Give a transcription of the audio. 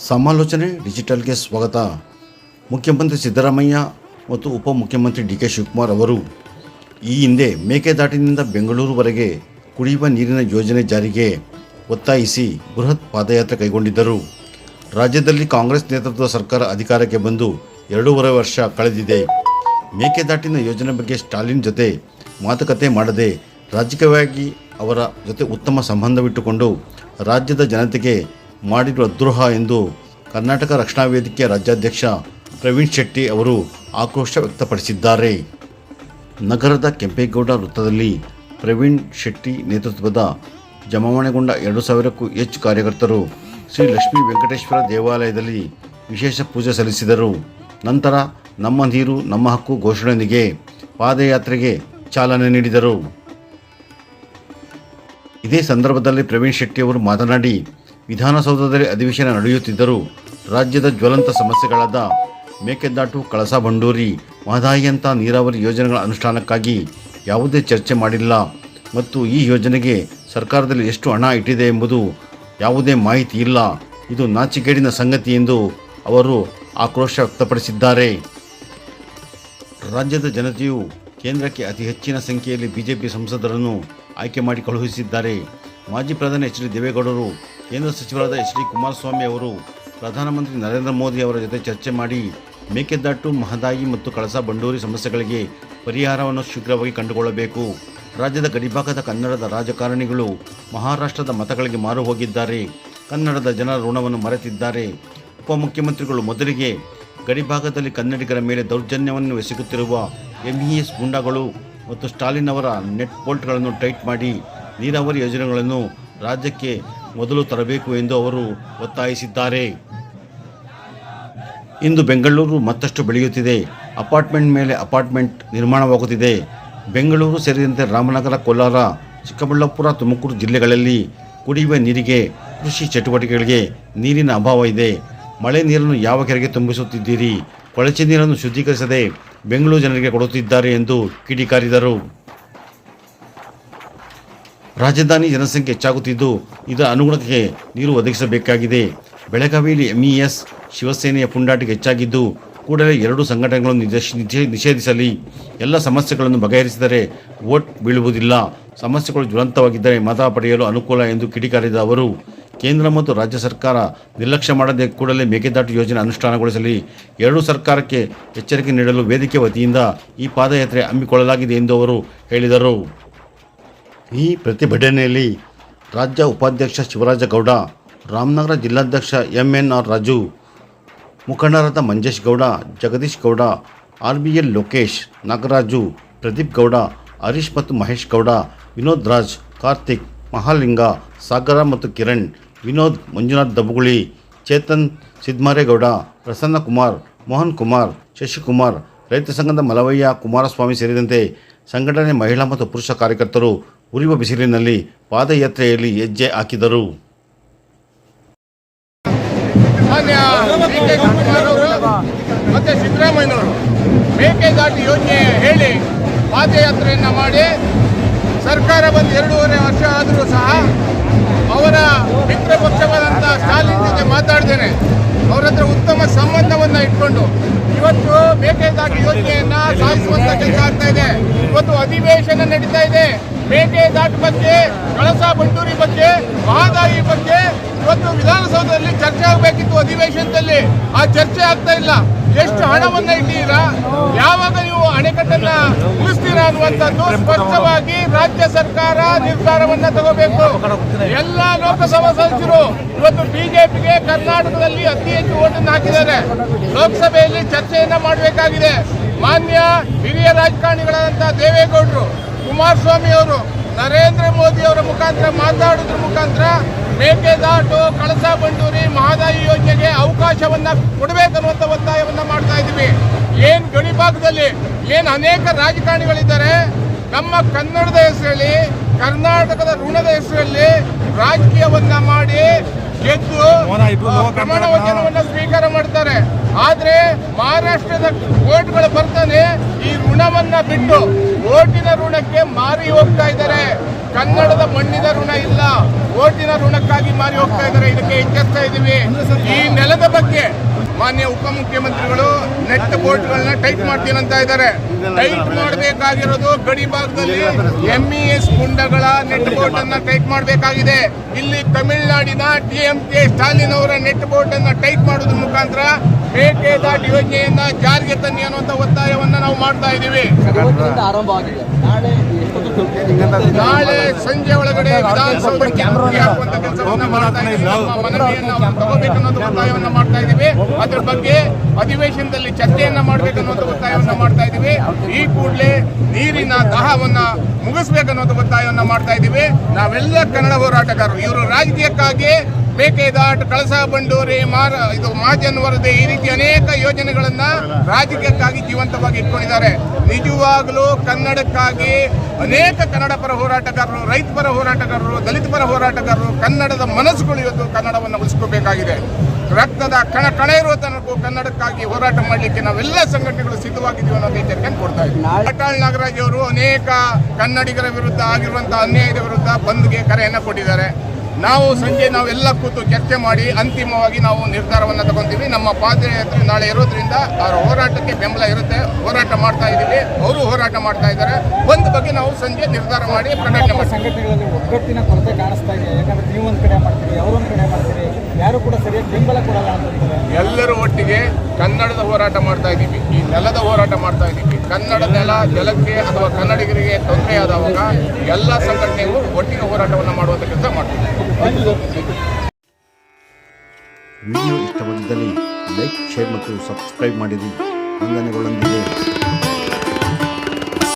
ಸಮಾಲೋಚನೆ ಡಿಜಿಟಲ್ಗೆ ಸ್ವಾಗತ. ಮುಖ್ಯಮಂತ್ರಿ ಸಿದ್ದರಾಮಯ್ಯ ಮತ್ತು ಉಪಮುಖ್ಯಮಂತ್ರಿ ಡಿ.ಕೆ. ಶಿವಕುಮಾರ್ ಅವರು ಈ ಹಿಂದೆ ಮೇಕೆದಾಟಿನಿಂದ ಬೆಂಗಳೂರುವರೆಗೆ ಕುಡಿಯುವ ನೀರಿನ ಯೋಜನೆ ಜಾರಿಗೆ ಒತ್ತಾಯಿಸಿ ಬೃಹತ್ ಪಾದಯಾತ್ರೆ ಕೈಗೊಂಡಿದ್ದರು. ರಾಜ್ಯದಲ್ಲಿ ಕಾಂಗ್ರೆಸ್ ನೇತೃತ್ವದ ಸರ್ಕಾರ ಅಧಿಕಾರಕ್ಕೆ ಬಂದು 2.5 ವರ್ಷ ಕಳೆದಿದೆ. ಮೇಕೆದಾಟಿನ ಯೋಜನೆ ಬಗ್ಗೆ ಸ್ಟಾಲಿನ್ ಜೊತೆ ಮಾತುಕತೆ ಮಾಡದೆ ರಾಜಕೀಯವಾಗಿ ಅವರ ಜೊತೆ ಉತ್ತಮ ಸಂಬಂಧವಿಟ್ಟುಕೊಂಡು ರಾಜ್ಯದ ಜನತೆಗೆ ಮಾಡಿರುವ ದ್ರೋಹ ಎಂದು ಕರ್ನಾಟಕ ರಕ್ಷಣಾ ವೇದಿಕೆಯ ರಾಜ್ಯಾಧ್ಯಕ್ಷ ಪ್ರವೀಣ್ ಶೆಟ್ಟಿ ಅವರು ಆಕ್ರೋಶ ವ್ಯಕ್ತಪಡಿಸಿದ್ದಾರೆ. ನಗರದ ಕೆಂಪೇಗೌಡ ವೃತ್ತದಲ್ಲಿ ಪ್ರವೀಣ್ ಶೆಟ್ಟಿ ನೇತೃತ್ವದ ಜಮಾವಣೆಗೊಂಡ 2,000ಕ್ಕೂ ಹೆಚ್ಚು ಕಾರ್ಯಕರ್ತರು ಶ್ರೀ ಲಕ್ಷ್ಮೀ ವೆಂಕಟೇಶ್ವರ ದೇವಾಲಯದಲ್ಲಿ ವಿಶೇಷ ಪೂಜೆ ಸಲ್ಲಿಸಿದರು. ನಂತರ ನಮ್ಮ ನೀರು ನಮ್ಮ ಹಕ್ಕು ಘೋಷಣೆಯೊಂದಿಗೆ ಪಾದಯಾತ್ರೆಗೆ ಚಾಲನೆ ನೀಡಿದರು. ಇದೇ ಸಂದರ್ಭದಲ್ಲಿ ಪ್ರವೀಣ್ ಶೆಟ್ಟಿ ಅವರು ಮಾತನಾಡಿ, ವಿಧಾನಸೌಧದಲ್ಲಿ ಅಧಿವೇಶನ ನಡೆಯುತ್ತಿದ್ದರೂ ರಾಜ್ಯದ ಜ್ವಲಂತ ಸಮಸ್ಯೆಗಳಾದ ಮೇಕೆದಾಟು, ಕಳಸಾ ಬಂಡೂರಿ, ಮಹದಾಯಿಯಂಥ ನೀರಾವರಿ ಯೋಜನೆಗಳ ಅನುಷ್ಠಾನಕ್ಕಾಗಿ ಯಾವುದೇ ಚರ್ಚೆ ಮಾಡಿಲ್ಲ ಮತ್ತು ಈ ಯೋಜನೆಗೆ ಸರ್ಕಾರದಲ್ಲಿ ಎಷ್ಟು ಹಣ ಇಟ್ಟಿದೆ ಎಂಬುದು ಯಾವುದೇ ಮಾಹಿತಿ ಇಲ್ಲ. ಇದು ನಾಚಿಕೆಗೇಡಿನ ಸಂಗತಿ ಎಂದು ಅವರು ಆಕ್ರೋಶ ವ್ಯಕ್ತಪಡಿಸಿದ್ದಾರೆ. ರಾಜ್ಯದ ಜನತೆಯು ಕೇಂದ್ರಕ್ಕೆ ಅತಿ ಹೆಚ್ಚಿನ ಸಂಖ್ಯೆಯಲ್ಲಿ ಬಿಜೆಪಿ ಸಂಸದರನ್ನು ಆಯ್ಕೆ ಮಾಡಿ ಕಳುಹಿಸಿದ್ದಾರೆ. ಮಾಜಿ ಪ್ರಧಾನಿ ಎಚ್ ಡಿ ದೇವೇಗೌಡರು, ಕೇಂದ್ರ ಸಚಿವರಾದ ಎಚ್ ಡಿ ಕುಮಾರಸ್ವಾಮಿ ಅವರು ಪ್ರಧಾನಮಂತ್ರಿ ನರೇಂದ್ರ ಮೋದಿ ಅವರ ಜೊತೆ ಚರ್ಚೆ ಮಾಡಿ ಮೇಕೆದಾಟು, ಮಹದಾಯಿ ಮತ್ತು ಕಳಸಾ ಬಂಡೂರಿ ಸಮಸ್ಯೆಗಳಿಗೆ ಪರಿಹಾರವನ್ನು ಶೀಘ್ರವಾಗಿ ಕಂಡುಕೊಳ್ಳಬೇಕು. ರಾಜ್ಯದ ಗಡಿಭಾಗದ ಕನ್ನಡದ ರಾಜಕಾರಣಿಗಳು ಮಹಾರಾಷ್ಟ್ರದ ಮತಗಳಿಗೆ ಮಾರು ಹೋಗಿದ್ದಾರೆ. ಕನ್ನಡದ ಜನರ ಋಣವನ್ನು ಮರೆತಿದ್ದಾರೆ. ಉಪಮುಖ್ಯಮಂತ್ರಿಗಳು ಮೊದಲಿಗೆ ಗಡಿಭಾಗದಲ್ಲಿ ಕನ್ನಡಿಗರ ಮೇಲೆ ದೌರ್ಜನ್ಯವನ್ನು ಎಸಗುತ್ತಿರುವ MES ಗೂಂಡಾಗಳು ಮತ್ತು ಸ್ಟಾಲಿನ್ ಅವರ ನೆಟ್ ಬೋಲ್ಟ್ಗಳನ್ನು ಟೈಟ್ ಮಾಡಿ ನೀರಾವರಿ ಯೋಜನೆಗಳನ್ನು ರಾಜ್ಯಕ್ಕೆ ಮೊದಲು ತರಬೇಕು ಎಂದು ಅವರು ಒತ್ತಾಯಿಸಿದ್ದಾರೆ. ಇಂದು ಬೆಂಗಳೂರು ಮತ್ತಷ್ಟು ಬೆಳೆಯುತ್ತಿದೆ. ಅಪಾರ್ಟ್ಮೆಂಟ್ ಮೇಲೆ ಅಪಾರ್ಟ್ಮೆಂಟ್ ನಿರ್ಮಾಣವಾಗುತ್ತಿದೆ. ಬೆಂಗಳೂರು ಸೇರಿದಂತೆ ರಾಮನಗರ, ಕೋಲಾರ, ಚಿಕ್ಕಬಳ್ಳಾಪುರ, ತುಮಕೂರು ಜಿಲ್ಲೆಗಳಲ್ಲಿ ಕುಡಿಯುವ ನೀರಿಗೆ, ಕೃಷಿ ಚಟುವಟಿಕೆಗಳಿಗೆ ನೀರಿನ ಅಭಾವ ಇದೆ. ಮಳೆ ನೀರನ್ನು ಯಾವ ಕೆರೆಗೆ ತುಂಬಿಸುತ್ತಿದ್ದೀರಿ? ಕೊಳಚೆ ನೀರನ್ನು ಶುದ್ಧೀಕರಿಸದೆ ಬೆಂಗಳೂರು ಜನರಿಗೆ ಕೊಡುತ್ತಿದ್ದಾರೆ ಎಂದು ಕಿಡಿಕಾರಿದರು. ರಾಜಧಾನಿ ಜನಸಂಖ್ಯೆ ಹೆಚ್ಚಾಗುತ್ತಿದ್ದು ಇದರ ಅನುಗುಣಕ್ಕೆ ನೀರು ಒದಗಿಸಬೇಕಾಗಿದೆ. ಬೆಳಗಾವಿಯಲ್ಲಿ MES ಶಿವಸೇನೆಯ ಪುಂಡಾಟಿಕೆ ಹೆಚ್ಚಾಗಿದ್ದು ಕೂಡಲೇ 2 ಸಂಘಟನೆಗಳನ್ನು ನಿಷೇಧಿಸಲಿ. ಎಲ್ಲ ಸಮಸ್ಯೆಗಳನ್ನು ಬಗೆಹರಿಸಿದರೆ ವೋಟ್ ಬೀಳುವುದಿಲ್ಲ. ಸಮಸ್ಯೆಗಳು ಜ್ವಲಂತವಾಗಿದ್ದರೆ ಮತ ಪಡೆಯಲು ಅನುಕೂಲ ಎಂದು ಕಿಡಿಕಾರಿದ ಅವರು, ಕೇಂದ್ರ ಮತ್ತು ರಾಜ್ಯ ಸರ್ಕಾರ ನಿರ್ಲಕ್ಷ್ಯ ಮಾಡದೆ ಕೂಡಲೇ ಮೇಕೆದಾಟು ಯೋಜನೆ ಅನುಷ್ಠಾನಗೊಳಿಸಲಿ. 2 ಸರ್ಕಾರಕ್ಕೆ ಎಚ್ಚರಿಕೆ ನೀಡಲು ವೇದಿಕೆ ವತಿಯಿಂದ ಈ ಪಾದಯಾತ್ರೆ ಹಮ್ಮಿಕೊಳ್ಳಲಾಗಿದೆ ಎಂದು ಅವರು ಹೇಳಿದರು. ಈ ಪ್ರತಿಭಟನೆಯಲ್ಲಿ ರಾಜ್ಯ ಉಪಾಧ್ಯಕ್ಷ ಶಿವರಾಜ ಗೌಡ, ರಾಮನಗರ ಜಿಲ್ಲಾಧ್ಯಕ್ಷ MNR ರಾಜು, ಮುಖಂಡರಾದ ಮಂಜೇಶ್ ಗೌಡ, ಜಗದೀಶ್ ಗೌಡ, RBL ಲೋಕೇಶ್, ನಾಗರಾಜು, ಪ್ರದೀಪ್ ಗೌಡ, ಹರೀಶ್ ಮತ್ತು ಮಹೇಶ್ ಗೌಡ, ವಿನೋದ್ ರಾಜ್, ಕಾರ್ತಿಕ್, ಮಹಾಲಿಂಗ, ಸಾಗರ ಮತ್ತು ಕಿರಣ್, ವಿನೋದ್, ಮಂಜುನಾಥ್ ದಬಗುಳಿ, ಚೇತನ್ ಸಿದ್ಮಾರೇಗೌಡ, ಪ್ರಸನ್ನ ಕುಮಾರ್, ಮೋಹನ್ ಕುಮಾರ್, ಶಶಿಕುಮಾರ್, ರೈತ ಸಂಘದ ಮಲವಯ್ಯ, ಕುಮಾರಸ್ವಾಮಿ ಸೇರಿದಂತೆ ಸಂಘಟನೆ ಮಹಿಳಾ ಮತ್ತು ಪುರುಷ ಕಾರ್ಯಕರ್ತರು ಉರಿಯುವ ಬಿಸಿಲಿನಲ್ಲಿ ಪಾದಯಾತ್ರೆಯಲ್ಲಿ ಹೆಜ್ಜೆ ಹಾಕಿದರು. ಮತ್ತೆ ಸಿದ್ದರಾಮಯ್ಯನವರು ಮೇಕೆದಾಟು ಯೋಜನೆ ಹೇಳಿ ಪಾದಯಾತ್ರೆಯನ್ನು ಮಾಡಿ ಸರ್ಕಾರ ಬಂದು 2.5 ವರ್ಷ ಆದರೂ ಸಹ ಅವರ ಮಿತ್ರ ಪಕ್ಷವಾದಂಥ ಸ್ಟಾಲಿನ್ ಜೊತೆ ಮಾತಾಡ್ತೇನೆ. ಅವರ ಹತ್ರ ಉತ್ತಮ ಸಂಬಂಧವನ್ನು ಇಟ್ಕೊಂಡು ಇವತ್ತು ಮೇಕೆದಾಟು ಯೋಜನೆಯನ್ನು ಸಾಧಿಸುವಂಥ ಕೆಲಸ ಆಗ್ತಾ ಇದೆ. ಇವತ್ತು ಅಧಿವೇಶನ ನಡೀತಾ ಇದೆ. ಮೇಕೆದಾಟು ಬಗ್ಗೆ, ಕಳಸಾ ಬಂಡೂರಿ ಬಗ್ಗೆ, ಮಹದಾಯಿ ಬಗ್ಗೆ ಇವತ್ತು ವಿಧಾನಸೌಧದಲ್ಲಿ ಚರ್ಚೆ ಆಗಬೇಕಿತ್ತು. ಅಧಿವೇಶನದಲ್ಲಿ ಆ ಚರ್ಚೆ ಆಗ್ತಾ ಇಲ್ಲ. ಎಷ್ಟು ಹಣವನ್ನು ಇಟ್ಟಿದ್ದೀರಾ, ಯಾವಾಗ ನೀವು ಅಣೆಕಟ್ಟನ್ನ ಮುಗಿಸ್ತೀರಾ ಅನ್ನುವಂಥದ್ದು ಸ್ಪಷ್ಟವಾಗಿ ರಾಜ್ಯ ಸರ್ಕಾರ ನಿರ್ಧಾರವನ್ನ ತಗೋಬೇಕು. ಎಲ್ಲ ಲೋಕಸಭಾ ಸದಸ್ಯರು ಇವತ್ತು ಬಿಜೆಪಿಗೆ ಕರ್ನಾಟಕದಲ್ಲಿ ಅತಿ ಹೆಚ್ಚು ಓಟನ್ನು ಹಾಕಿದ್ದಾರೆ. ಲೋಕಸಭೆಯಲ್ಲಿ ಚರ್ಚೆಯನ್ನ ಮಾಡಬೇಕಾಗಿದೆ. ಮಾನ್ಯ ಹಿರಿಯ ರಾಜಕಾರಣಿಗಳಾದಂತಹ ದೇವೇಗೌಡರು, ಕುಮಾರಸ್ವಾಮಿ ಅವರು, ನರೇಂದ್ರ ಮೋದಿ ಅವರ ಮುಖಾಂತರ ಮಾತಾಡೋದ್ರ ಮುಖಾಂತರ ಮೇಕೆದಾಟು, ಕಳಸಾ ಬಂಡೂರಿ, ಮಹದಾಯಿ ಯೋಜನೆಗೆ ಅವಕಾಶವನ್ನ ಕೊಡಬೇಕನ್ನುವಂಥ ಒತ್ತಾಯವನ್ನ ಮಾಡ್ತಾ ಇದ್ದೀವಿ. ಏನ್ ಗಡಿ ಭಾಗದಲ್ಲಿ ಏನ್ ಅನೇಕ ರಾಜಕಾರಣಿಗಳಿದ್ದಾರೆ, ನಮ್ಮ ಕನ್ನಡದ ಹೆಸರಲ್ಲಿ, ಕರ್ನಾಟಕದ ಋಣದ ಹೆಸರಲ್ಲಿ ರಾಜಕೀಯವನ್ನ ಮಾಡಿ ಗೆದ್ದು ಪ್ರಮಾಣ ವಚನವನ್ನು ಸ್ವೀಕಾರ ಮಾಡ್ತಾರೆ. ಆದ್ರೆ ಮಹಾರಾಷ್ಟ್ರದ ಓಟ್ಗಳು ಬರ್ತಾನೆ ಈ ಋಣವನ್ನ ಬಿಟ್ಟು ಓಟಿನ ಋಣಕ್ಕೆ ಮಾರಿ ಹೋಗ್ತಾ ಇದ್ದಾರೆ. ಕನ್ನಡದ ಮಣ್ಣಿನ ಋಣ ಇಲ್ಲ, ಓಟಿನ ಋಣಕ್ಕಾಗಿ ಮಾರಿ ಹೋಗ್ತಾ ಇದ್ದಾರೆ. ಇದಕ್ಕೆ ಎಚ್ಚರಿಸ್ತಾ ಇದ್ದೀವಿ. ಈ ನೆಲದ ಬಗ್ಗೆ ಮಾನ್ಯ ಉಪಮುಖ್ಯಮಂತ್ರಿಗಳು ನೆಟ್ ಬೋರ್ಡ್ಗಳನ್ನ ಟೈಟ್ ಮಾಡ್ತೀನಿ ಅಂತ ಇದ್ದಾರೆ. ಟೈಟ್ ಮಾಡಬೇಕಾಗಿರೋದು ಗಡಿ ಭಾಗದಲ್ಲಿ MES ಗುಂಡಗಳ ನೆಟ್ ಬೋರ್ಡ್ ಅನ್ನ ಟೈಟ್ ಮಾಡಬೇಕಾಗಿದೆ. ಇಲ್ಲಿ ತಮಿಳುನಾಡಿನ DMK ಸ್ಟಾಲಿನ್ ಅವರ ನೆಟ್ ಬೋರ್ಡ್ ಅನ್ನ ಟೈಟ್ ಮಾಡೋದ್ರ ಮುಖಾಂತರ ಮೇಕೆದಾಟು ಯೋಜನೆಯನ್ನ ಜಾರಿಗೆ ತನ್ನಿ ಅನ್ನುವಂತ ಒತ್ತಾಯವನ್ನ ನಾವು ಮಾಡ್ತಾ ಇದ್ದೀವಿ. ನಾಳೆ ಸಂಜೆ ಒಳಗಡೆ ವಿಧಾನಸೌಧಕ್ಕೆ ಹಾಕುವಂತ ಕೆಲಸವನ್ನ ಮಾಡ್ತಾ ಇದ್ದೀವಿ. ನಮ್ಮ ಮನವಿಯನ್ನ ತಗೋಬೇಕನ್ನೋದು ಒತ್ತಾಯವನ್ನ ಮಾಡ್ತಾ ಇದ್ದೀವಿ. ಅದ್ರ ಬಗ್ಗೆ ಅಧಿವೇಶನದಲ್ಲಿ ಚರ್ಚೆಯನ್ನ ಮಾಡಬೇಕನ್ನೋದು ಒತ್ತಾಯವನ್ನ ಮಾಡ್ತಾ ಇದ್ದೀವಿ. ಈ ಕೂಡಲೇ ನೀರಿನ ದಾಹವನ್ನ ಮುಗಿಸ್ಬೇಕನ್ನೋದು ಒತ್ತಾಯವನ್ನ ಮಾಡ್ತಾ ಇದ್ದೀವಿ. ನಾವೆಲ್ಲ ಕನ್ನಡ ಹೋರಾಟಗಾರರು. ಇವರು ರಾಜಕೀಯಕ್ಕಾಗಿ ಮೇಕೆದಾಟು, ಕಳಸಾ ಬಂಡೂರಿ, ಮಹಾಜನ್ ವರದಿ ಈ ರೀತಿ ಅನೇಕ ಯೋಜನೆಗಳನ್ನ ರಾಜಕೀಯಕ್ಕಾಗಿ ಜೀವಂತವಾಗಿ ಇಟ್ಕೊಂಡಿದ್ದಾರೆ. ನಿಜವಾಗಲೂ ಕನ್ನಡಕ್ಕಾಗಿ ಅನೇಕ ಕನ್ನಡ ಪರ ಹೋರಾಟಗಾರರು, ರೈತ ಪರ ಹೋರಾಟಗಾರರು, ದಲಿತ ಪರ ಹೋರಾಟಗಾರರು, ಕನ್ನಡದ ಮನಸ್ಸುಗಳು ಇವತ್ತು ಕನ್ನಡವನ್ನು ಉಳಿಸ್ಕೋಬೇಕಾಗಿದೆ. ರಕ್ತದ ಕಣ ಇರುವ ತನಕ ಕನ್ನಡಕ್ಕಾಗಿ ಹೋರಾಟ ಮಾಡಲಿಕ್ಕೆ ನಾವೆಲ್ಲ ಸಂಘಟನೆಗಳು ಸಿದ್ಧವಾಗಿದ್ದೀವಿ ಅನ್ನೋ ಎಚ್ಚರಿಕೆಯನ್ನು ಕೊಡ್ತಾ ಇದ್ದೀವಿ. ಅಟಲ್ ನಾಗರಾಜ್ ಅವರು ಅನೇಕ ಕನ್ನಡಿಗರ ವಿರುದ್ಧ ಆಗಿರುವಂತಹ ಅನ್ಯಾಯದ ವಿರುದ್ಧ ಬಂದ್ಗೆ ಕರೆಯನ್ನು ಕೊಟ್ಟಿದ್ದಾರೆ. ನಾವು ಸಂಜೆ ನಾವೆಲ್ಲ ಕೂತು ಚರ್ಚೆ ಮಾಡಿ ಅಂತಿಮವಾಗಿ ನಾವು ನಿರ್ಧಾರವನ್ನು ತಗೊಂತೀವಿ. ನಮ್ಮ ಪಾದಯಾತ್ರೆ ನಾಳೆ ಇರೋದ್ರಿಂದ ಅವರ ಹೋರಾಟಕ್ಕೆ ಬೆಂಬಲ ಇರುತ್ತೆ. ಹೋರಾಟ ಮಾಡ್ತಾ ಇದ್ದೀವಿ, ಅವರು ಹೋರಾಟ ಮಾಡ್ತಾ ಇದ್ದಾರೆ. ಒಂದು ಬಗ್ಗೆ ನಾವು ಸಂಜೆ ನಿರ್ಧಾರ ಮಾಡಿ ಪ್ರಕಟಣೆ ಮಾಡಿ. ಸಂಘಟನೆಗಳಲ್ಲಿ ಒಗ್ಗಟ್ಟಿನ ಕೊರತೆ ಕಾಣಿಸ್ತಾ ಇದೆ. ಯಾಕಂದ್ರೆ ನೀವು ಒಂದು ಕಡೆ ಮಾಡ್ತೀರಿ, ಅವರೊಂದು ಕಡೆ ಮಾಡ್ತೀರಿ, ಯಾರು ಕೂಡ ಸರಿಯಾಗಿ ಬೆಂಬಲ ಕೊಡಲ್ಲ ಅಂತಾರೆ. ಎಲ್ಲರೂ ಒಟ್ಟಿಗೆ ಕನ್ನಡದ ಹೋರಾಟ ಮಾಡ್ತಾ ಇದ್ದೀವಿ, ಈ ನೆಲದ ಹೋರಾಟ ಮಾಡ್ತಾ ಇದ್ದೀವಿ. ಕನ್ನಡ ನೆಲ ಜಲಕ್ಕೆ ಅಥವಾ ಕನ್ನಡಿಗರಿಗೆ ತೊಂದರೆ ಆದವಾಗ ಎಲ್ಲ ಸಂಘಟನೆಗಳು ಒಟ್ಟಿಗೆ ಹೋರಾಟವನ್ನು ಮಾಡುವಂಥ ಕೆಲಸ ಮಾಡ್ತೀವಿ. ವಿಡಿಯೋ ಇಷ್ಟವಾಗಿದ್ದಲ್ಲಿ ಲೈಕ್, ಶೇರ್ ಮತ್ತು ಸಬ್ಸ್ಕ್ರೈಬ್ ಮಾಡಿರಿ. ವಂದನೆಗಳೊಂದಿಗೆ